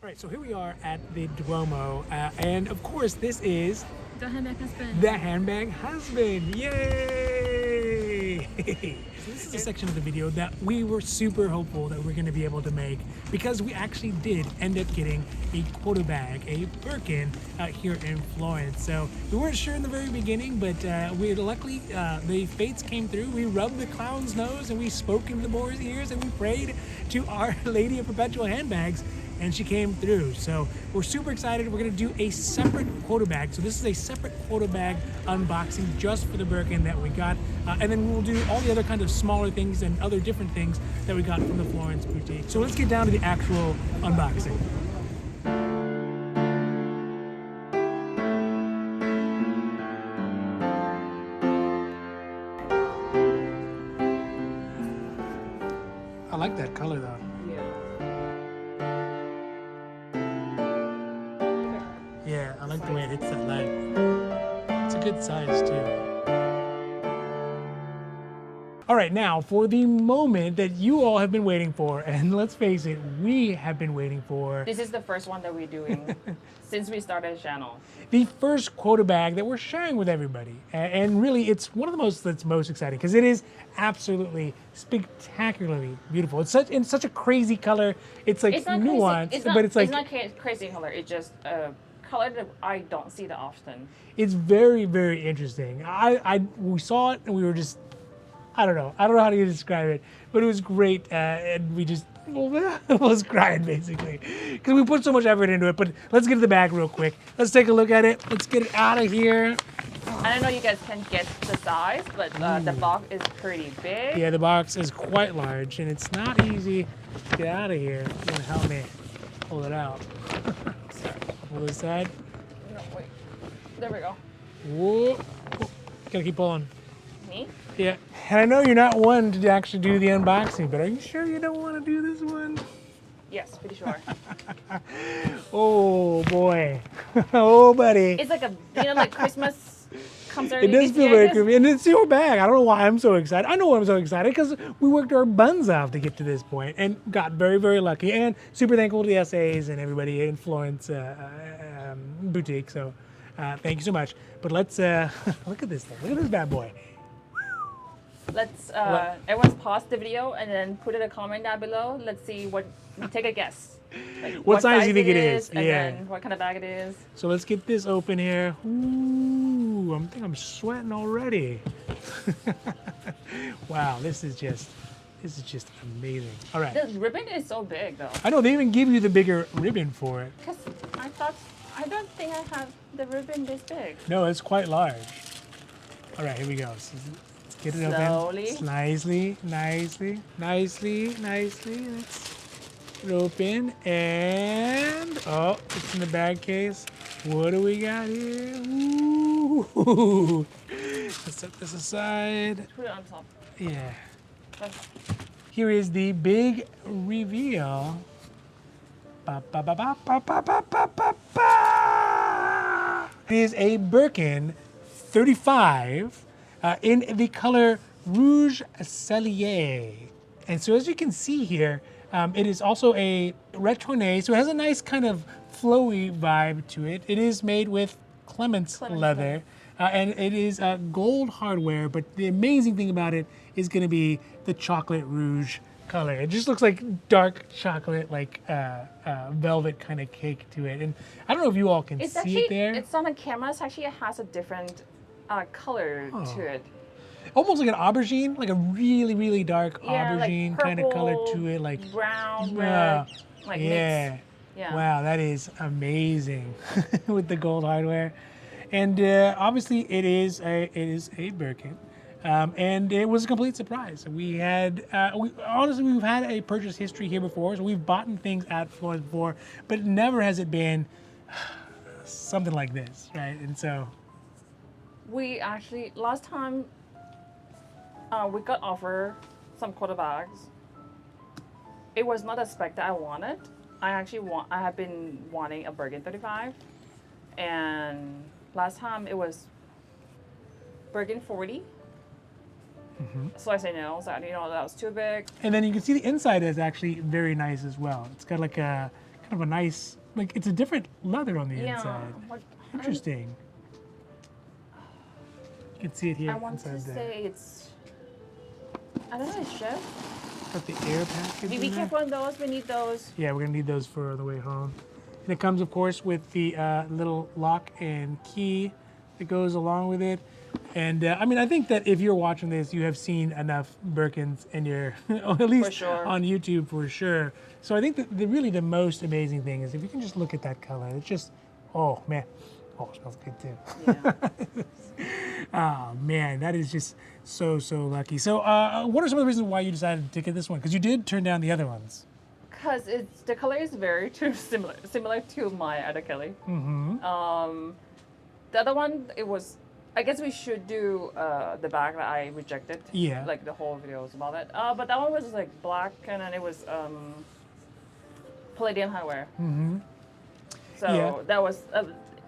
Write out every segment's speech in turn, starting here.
All right, so here we are at the Duomo, and of course this is The Handbag Husband. the Handbag Husband. Yay! So this is a section of the video that we were super hopeful that we're going to be able to make because we actually did end up getting a Quota Bag, a Birkin, here in Florence. So we weren't sure in the very beginning, but we luckily the fates came through. We rubbed the clown's nose and we spoke into the boar's ears and we prayed to Our Lady of Perpetual Handbags, and she came through. So we're super excited. We're gonna do a separate Quota Bag. So this is a separate Quota Bag unboxing just for the Birkin that we got. And then we'll do all the other kind of smaller things and other different things that we got from the Florence boutique. So let's get down to the actual unboxing. I like that color though. Yeah, I like the way it hits that light. It's a good size too. All right, now for the moment that you all have been waiting for, and let's face it, we have been waiting for. This is the first one that we're doing since we started the channel. The first Quota Bag that we're sharing with everybody. And really, it's one of the that's most exciting because it is absolutely spectacularly beautiful. It's such a crazy color. It's like nuanced, but it's like... It's not crazy color, it's just a color that I don't see that often. It's very, very interesting. We saw it and we were just, I don't know how to describe it, but it was great, and we just was crying basically because we put so much effort into it. But let's get to the bag real quick. Let's take a look at it. Let's get it out of here. I don't know you guys can get the size, but the box is pretty big. Yeah, the box is quite large, and it's not easy to get out of here. You're gonna help me pull it out. Pull this side. No, wait. There we go. Whoa. Gotta keep pulling. Me? Yeah, and I know you're not one to actually do the unboxing, but are you sure you don't want to do this one? Yes, pretty sure. Oh boy. Oh buddy. It's like like Christmas comes early. It does feel very creepy, and it's your bag. I don't know why I'm so excited. I know why I'm so excited because we worked our buns off to get to this point and got very, very lucky, and super thankful to the SAs and everybody in Florence boutique. So thank you so much. But let's look at this thing. Look at this bad boy. Let's everyone's pause the video and then put in a comment down below. Let's see take a guess. Like what size do you think it is? And then what kind of bag it is. So let's get this open here. Ooh, I think I'm sweating already. Wow, this is just amazing. All right. The ribbon is so big though. I know they even give you the bigger ribbon for it. Because I don't think I have the ribbon this big. No, it's quite large. All right, here we go. So let's get it Slowly. open. Nicely. Let's get it open. And, oh, it's in the bag case. What do we got here? Ooh. Let's set this aside. Put it on top. Yeah. Here is the big reveal. Ba, ba, ba, ba, ba, ba, ba, ba, ba, ba. It is a Birkin 35 in the color Rouge Cellier. And so as you can see here, it is also a retourné, so it has a nice kind of flowy vibe to it. It is made with Clemence leather, and it is gold hardware, but the amazing thing about it is going to be the chocolate rouge color. It just looks like dark chocolate, like velvet kind of cake to it. And I don't know if you all can see it there. It's on the camera. It has a different color to it. Almost like an aubergine, like a really, really dark Yeah, aubergine like kind of color purple, to it. Like brown, red, like yeah. mixed. Yeah. Wow, that is amazing with the gold hardware. And obviously it is a Birkin. And it was a complete surprise. We had, honestly, we've had a purchase history here before, so we've bought things at Florence before, but never has it been something like this, right? And so we actually last time we got offered some Quota bags. It was not a spec that I wanted. I have been wanting a Birkin 35, and last time it was Birkin 40. So I say no, so that was too big. And then you can see the inside is actually very nice as well. It's got like a kind of a nice, like it's a different leather on the Yeah. inside. Like, Interesting. You can see it here I want to inside there. say it's. I don't know. It's shift. Got the air package. Be in there. careful on those. We need those. Yeah, we're gonna need those for the way home. And it comes, of course, with the little lock and key that goes along with it. And I mean, I think that if you're watching this, you have seen enough Birkins in your, or at least sure. on YouTube for sure. So I think that really the most amazing thing is if you can just look at that color. It's just, oh man, oh, it smells good too. Yeah. Oh man, that is just so lucky. So, what are some of the reasons why you decided to get this one? Because you did turn down the other ones. Because it's the color is very too similar to my other Kelly. Mm-hmm. The other one, it was. I guess we should do the bag that I rejected. Yeah. Like the whole video was about it. But that one was like black, and then it was palladium hardware. Mm-hmm. So Yeah. that was.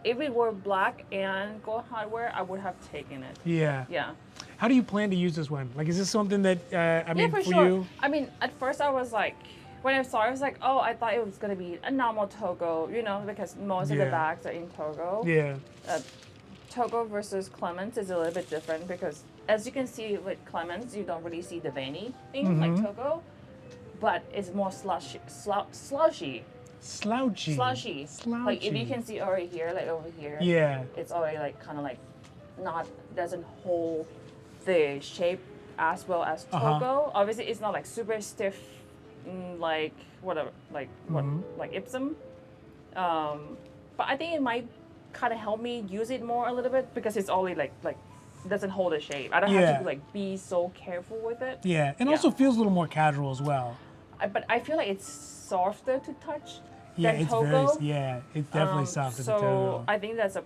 If it were black and gold hardware, I would have taken it. Yeah. Yeah. How do you plan to use this one? Like, is this something that I mean, Yeah, for for sure. you? I mean, at first I was like, when I saw it, I was like, oh, I thought it was gonna be a normal Togo, you know, because most of the Yeah. bags are in Togo. Yeah. Togo versus Clemens is a little bit different because, as you can see with Clemens, you don't really see the veiny thing like Togo, but it's more slushy. Slouchy. Slushy. Like if you can see already here, like over here, Yeah. it's already like kind of like not doesn't hold the shape as well as Togo. Obviously, it's not like super stiff, like whatever, like what, like Ipsum. But I think it might kind of help me use it more a little bit because it's only like doesn't hold a shape. I don't have to like be so careful with it. Yeah, and also feels a little more casual as well. But I feel like it's softer to touch Yeah, than it's Togo. it's definitely softer than Togo. So I think that's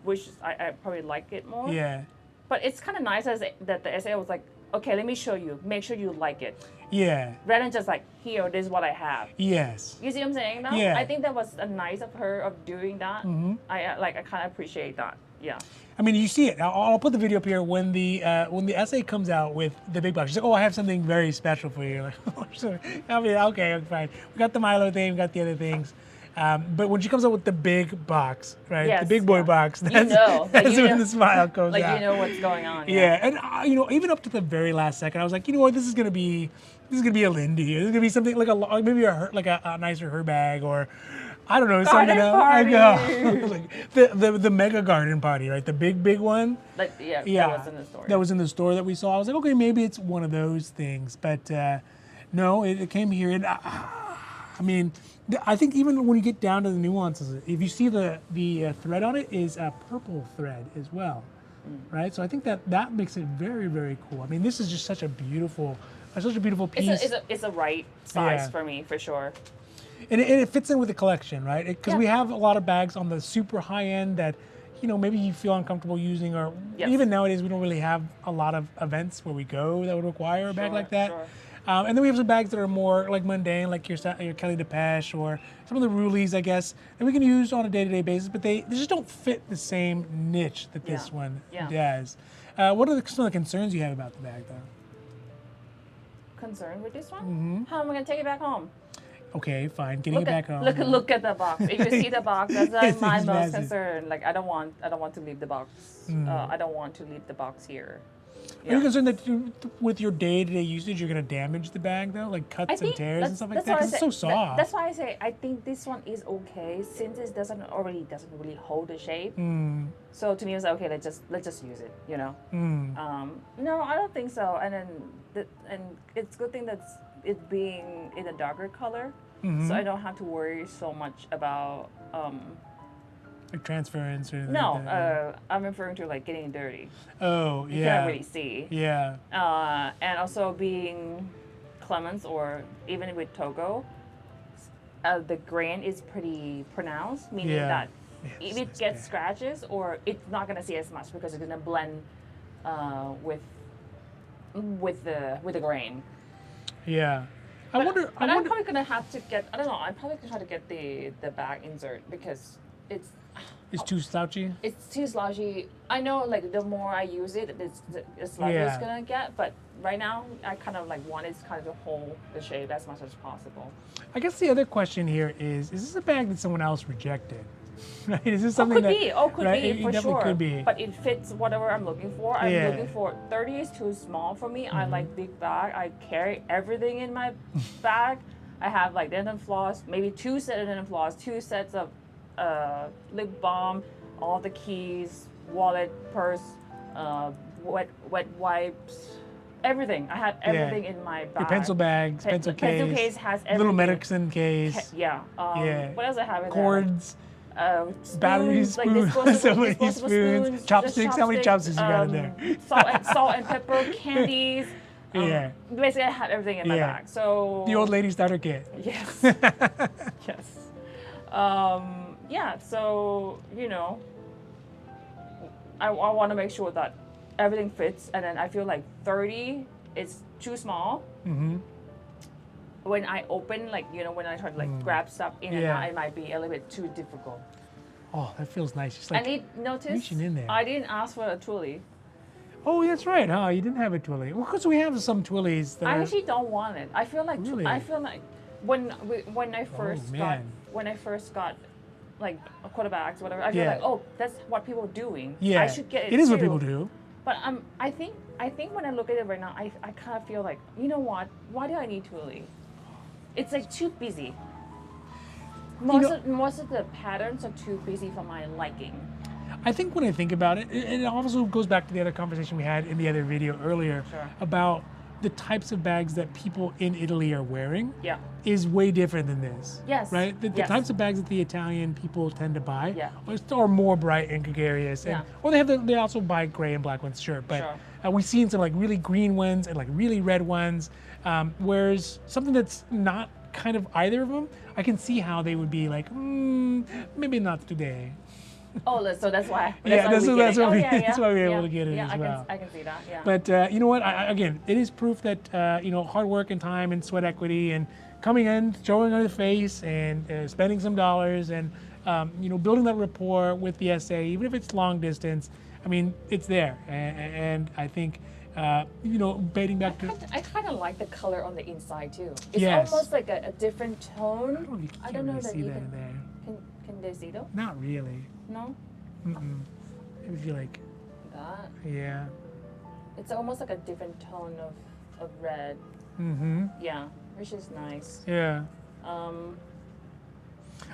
which I probably like it more. Yeah. But it's kind of nice that the essay was like, okay, let me show you. Make sure you like it. Yeah. Rather than just like, here, this is what I have. Yes. You see what I'm saying now? Yeah. I think that was nice of her of doing that. I kind of appreciate that. Yeah. I mean, you see it. I'll put the video up here when the essay comes out with the big box. She's like, "Oh, I have something very special for you." Like, oh, sure. I mean, okay, fine. We got the Milo thing, we got the other things. But when she comes out with the big box, right? Yes, the big boy box. That's, that's when the smile comes like out. you know what's going on. Yeah, and even up to the very last second, I was like, you know what, this is gonna be a Lindy. This is gonna be something like maybe a nicer her bag, or I don't know, something else. Party. Like the mega garden party, right? The big one. Like that was in the store. That was in the store that we saw. I was like, okay, maybe it's one of those things, but no, it came here, and I mean, I think even when you get down to the nuances, if you see the thread on it is a purple thread as well, right? So I think that makes it very, very cool. I mean, this is just such a beautiful piece. It's a right size for me for sure. And it fits in with the collection, right? Because we have a lot of bags on the super high end that, maybe you feel uncomfortable using, or even nowadays we don't really have a lot of events where we go that would require a bag like that. Sure. And then we have some bags that are more like mundane, like your Kelly Depeche or some of the Rulies, I guess, that we can use on a day-to-day basis, but they just don't fit the same niche that this one does. What are some of the concerns you have about the bag, though? Concerned with this one? How am I gonna take it back home? Okay, fine. Getting it back home. Look at the box. If you see the box, that's like my most massive. concern. Like I don't want to leave the box. I don't want to leave the box here. Are you concerned that with your day-to-day usage, you're going to damage the bag, though? Like cuts and tears and stuff like that? Because it's so soft. That's why I say I think this one is okay since it doesn't really hold the shape. So to me, it was like, okay, let's just use it, No, I don't think so. And then it's a good thing that it's being in a darker color, so I don't have to worry so much about like transference or anything no, like that. I'm referring to like getting dirty. Oh, You can't really see. Yeah. And also being Clemens or even with Togo, the grain is pretty pronounced, meaning that if it gets scratches, or it's not gonna see as much because it's gonna blend with the grain. Yeah. I'm probably gonna have to get. I don't know. I'm probably gonna try to get the bag insert because It's too slouchy. It's too slouchy. I know, like the more I use it, the slouchy it's gonna get. But right now, I kind of like want it kind of to hold the shape as much as possible. I guess the other question here is this a bag that someone else rejected? Right? Is this something could be it for definitely sure. Could be. But it fits whatever I'm looking for. I'm looking for 30 is too small for me. I like big bag. I carry everything in my bag. I have like dental floss, maybe 2 sets of dental floss, 2 sets of lip balm, all the keys, wallet, purse, wet wipes, everything. I have everything in my bag. Your pencil bags, pencil case. Pencil case has everything. Little medicine case. What else I have in Cords. there? Batteries, like spoons, disposable spoons, chopsticks. How many chopsticks you got in there? Salt and pepper, candies. Basically, I have everything in my bag. So the old lady starter kit. Yes. Yes. So I want to make sure that everything fits, and then I feel like 30 is too small. Mm-hmm. When I open, when I try to grab stuff in and out, it might be a little bit too difficult. Oh, that feels nice. Just like reaching in there. I didn't ask for a twilly. Oh, that's right, huh? You didn't have a twilly. Well, because we have some twillies that I actually don't want it. I feel like Really? when I first got like Quota Bags, whatever. I feel like, oh, that's what people are doing. Yeah, I should get it. It is too. what people do. But I think when I look at it right now, I kind of feel like, you know what? Why do I need twilly? It's like too busy. Most of the patterns are too busy for my liking. I think when I think about it, it also goes back to the other conversation we had in the other video earlier about the types of bags that people in Italy are wearing is way different than this. Yes. Right? The types of bags that the Italian people tend to buy Yeah. are more bright and gregarious. And, or they also buy gray and black ones, sure. But we've seen some like really green ones and like really red ones. Whereas something that's not kind of either of them, I can see how they would be like, maybe not today. Oh, so that's why. That's why we're able to get it as well. I can see that. Yeah. But you know what? Again, it is proof that hard work and time and sweat equity and coming in, showing on the face, and spending some dollars, and building that rapport with the SA, even if it's long distance. I mean, it's there, and I think. Baiting back to. I kind of like the color on the inside too. It's almost like a different tone. I don't know if you can see that in there. Can they see though? Not really. No. Maybe if you like. That. Yeah. It's almost like a different tone of red. Mm-hmm. Yeah, which is nice. Yeah.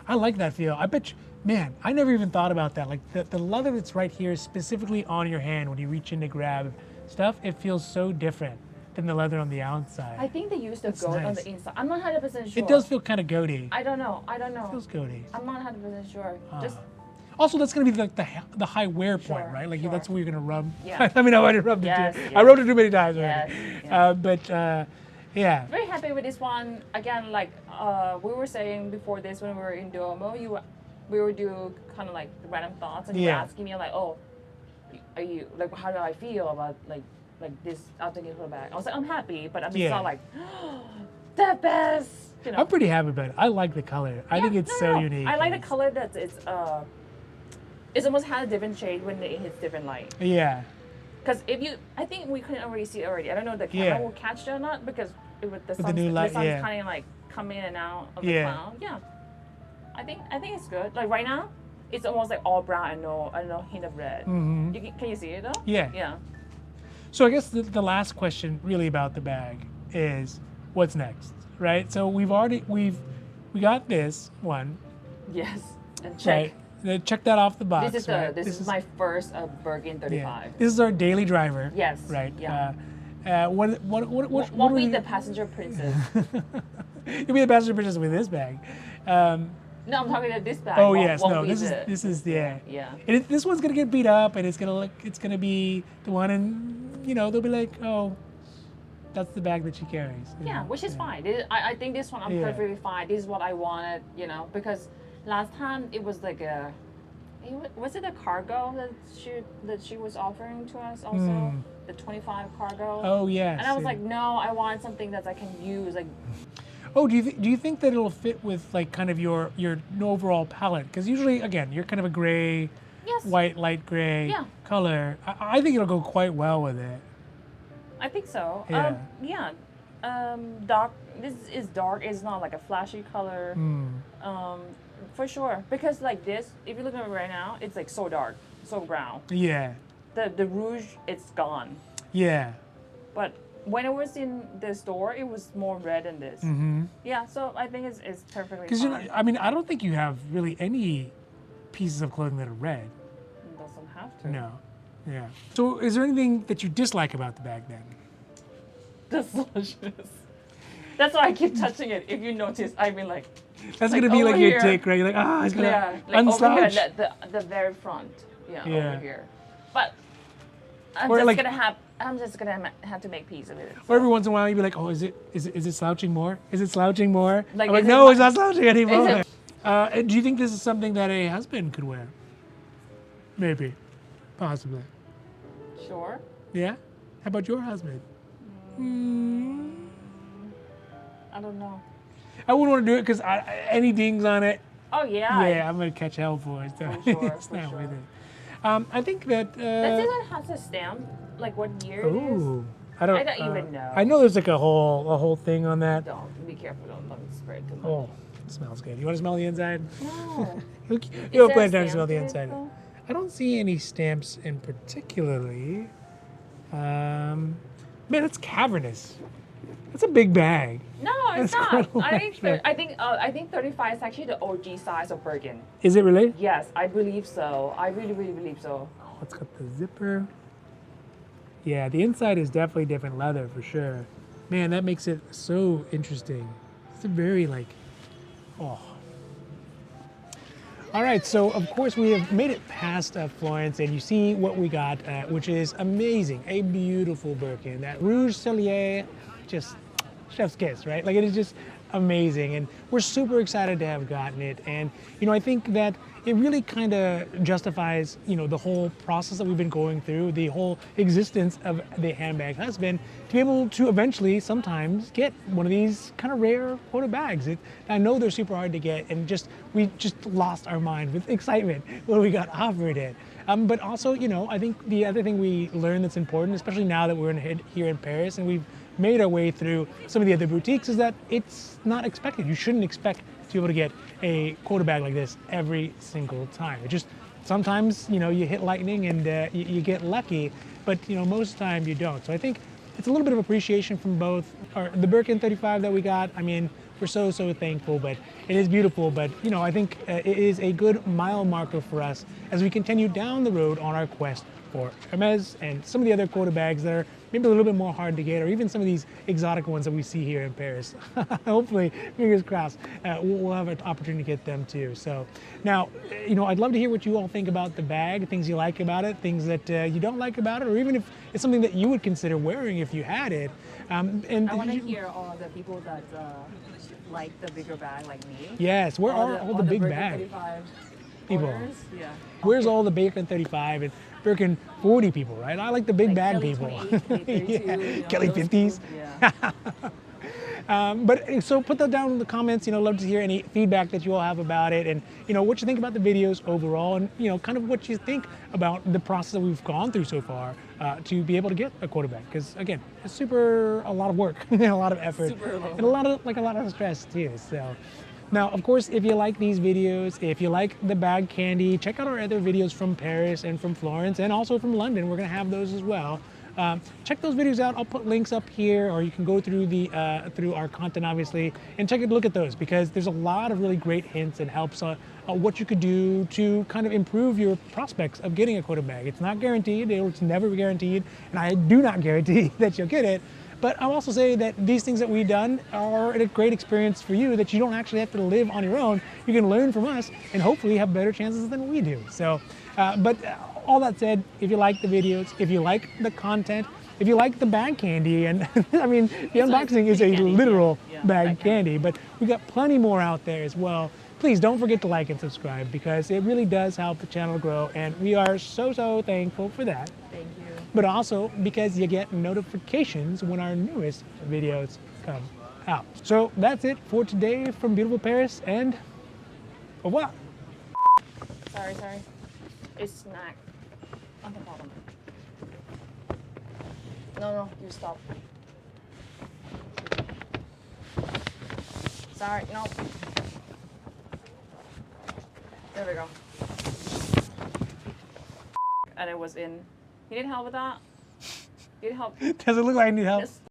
I like that feel. I bet you, man, I never even thought about that. Like the leather that's right here, specifically on your hand when you reach in to grab stuff, it feels so different than the leather on the outside. I think they use the goat on the inside. I'm not 100% sure. It does feel kind of goaty. I don't know. It feels goaty. I'm not 100% sure. Also, that's going to be like the high wear point, right? Like that's where you're going to rub. Yeah. I mean, I already rubbed it too. I rubbed it too many times already. Yeah. Very happy with this one. Again, like we were saying before this when we were in Duomo, we were doing kind of like random thoughts, and you were asking me like, oh, are you like, how do I feel about like this after getting Quota Bag? I was like, I'm happy, but I'm not like the best. I'm pretty happy about it. I like the color. I think it's so unique. I like the color that it's almost had a different shade when it hits different light. Yeah. Because I think we couldn't already see it already. I don't know if the camera will catch it or not because the sun's kind of like coming in and out of the cloud. Yeah. I think it's good. Like right now, it's almost like all brown and no hint of red. Mm-hmm. Can you see it though? Yeah. Yeah. So I guess the last question really about the bag is what's next, right? So we got this one. Yes. And check. Right. Check that off the box. This is my first Birkin 35. Yeah. This is our daily driver. Yes. Right. Yeah. What be the passenger princess? You'll be the passenger princess with this bag. No, I'm talking about this bag. Oh yes, no. This is Yeah. This one's gonna get beat up, and it's gonna be the one, and they'll be like, oh, that's the bag that she carries. Yeah, which is fine. I think this one I'm perfectly fine. This is what I wanted, because last time it was like was it a cargo that she was offering to us also? The 25 cargo. Oh yes. And I was like, no, I want something that I can use. Like. Oh, do you think that it'll fit with like kind of your overall palette? Because usually, again, you're kind of a gray, Yes. white, light gray Yeah. color. I think it'll go quite well with it. I think so. Yeah. Yeah. Dark. This is dark. It's not like a flashy color. For sure. Because like this, if you look at it right now, it's like so dark, so brown. Yeah. The rouge, it's gone. Yeah. But when it was in the store, it was more red than this. Mm-hmm. Yeah. So I think it's perfectly Because fine. I mean, I don't think you have really any pieces of clothing that are red. It doesn't have to. No. Yeah. So, is there anything that you dislike about the bag then? The slushes. That's why I keep touching it. If you notice, I mean like. That's Like gonna be like over your here. tick, right? You're like, it's gonna Yeah, like over unslouch. here, the very front. Yeah, Yeah. over here. But I'm Or just like- gonna have to make peace of it. Or every once in a while, you'd be like, "Oh, is it slouching more? Is it slouching more?" Like, I'm like, is it "No, mu- it's not slouching anymore." Is it- Do you think this is something that a husband could wear? Maybe, possibly. Sure. Yeah. How about your husband? I don't know. I wouldn't want to do it because any dings on it, Oh yeah. yeah, I'm gonna catch hell for it. So For sure, it's for not sure. with it. I think that. Does it have a stamp? Like what year it is? Ooh, I don't even know. I know there's like a whole thing on that. Don't be careful. Don't spray it too much. Oh, it smells good. You want to smell the inside? No. You Is don't there plan a time to smell stamp the to it, inside. though? I don't see any stamps in particularly. Man, it's cavernous. That's a big bag. No, it's That's not. quite a I think large I think 35 is actually the OG size of Birkin. Is it really? Yes, I believe so. I really believe so. Oh, it's got the zipper. Yeah, the inside is definitely different leather for sure. Man, that makes it so interesting. It's a very like, oh. All right, so of course we have made it past Florence, and you see what we got, which is amazing. A beautiful Birkin. That Rouge Cellier, just chef's kiss, right? Like it is just amazing, and we're super excited to have gotten it. And I think that it really kind of justifies, the whole process that we've been going through, the whole existence of the Handbag Husband, to be able to eventually sometimes get one of these kind of rare Quota bags. I know they're super hard to get, and we just lost our mind with excitement when we got offered it. But also, I think the other thing we learned that's important, especially now that we're here in Paris and we've made our way through some of the other boutiques, is that it's not expected. You shouldn't expect to be able to get a Quota bag like this every single time. It just sometimes you hit lightning and you get lucky, but most of the time you don't. So I think it's a little bit of appreciation from both. The Birkin 35 that we got, I mean, we're so thankful, but it is beautiful. But I think it is a good mile marker for us as we continue down the road on our quest for Hermes and some of the other Quota bags that are maybe a little bit more hard to get, or even some of these exotic ones that we see here in Paris. Hopefully, fingers crossed, we'll have an opportunity to get them too. So now, I'd love to hear what you all think about the bag, things you like about it, things that you don't like about it, or even if it's something that you would consider wearing if you had it. And I want to hear all the people that like the bigger bag, like me. Yes, where are all the big Birkin bag 35 people? owners. Yeah. Where's all the Birkin 35 and Birkin 40 people, right? I like the big Like bag Kelly people. 28, Kelly 32, Yeah, Kelly those 50s. people, Yeah. But so put that down in the comments. Love to hear any feedback that you all have about it, and what you think about the videos overall, and kind of what you think about the process that we've gone through so far to be able to get a Quota bag. Because again, it's a lot of work, a lot of effort, Super low. and a lot of stress too. So. Now, of course, if you like these videos, if you like the bag candy, check out our other videos from Paris and from Florence and also from London. We're going to have those as well. Check those videos out. I'll put links up here, or you can go through through our content, obviously, and take a look at those, because there's a lot of really great hints and helps on what you could do to kind of improve your prospects of getting a Quota bag. It's not guaranteed. It's never guaranteed, and I do not guarantee that you'll get it. But I'll also say that these things that we've done are a great experience for you, that you don't actually have to live on your own. You can learn from us and hopefully have better chances than we do. So, but all that said, if you like the videos, if you like the content, if you like the bag candy, and I mean, the unboxing is a candy, literal yeah, bag candy, but we got plenty more out there as well. Please don't forget to like and subscribe, because it really does help the channel grow, and we are so thankful for that. Thank you. But also because you get notifications when our newest videos come out. So that's it for today from beautiful Paris, and au revoir. Sorry. It's snack on the bottom. No, you stop. Sorry, no. There we go. And it was in. You need help with that? You need help? Does it look like I need help? Yes.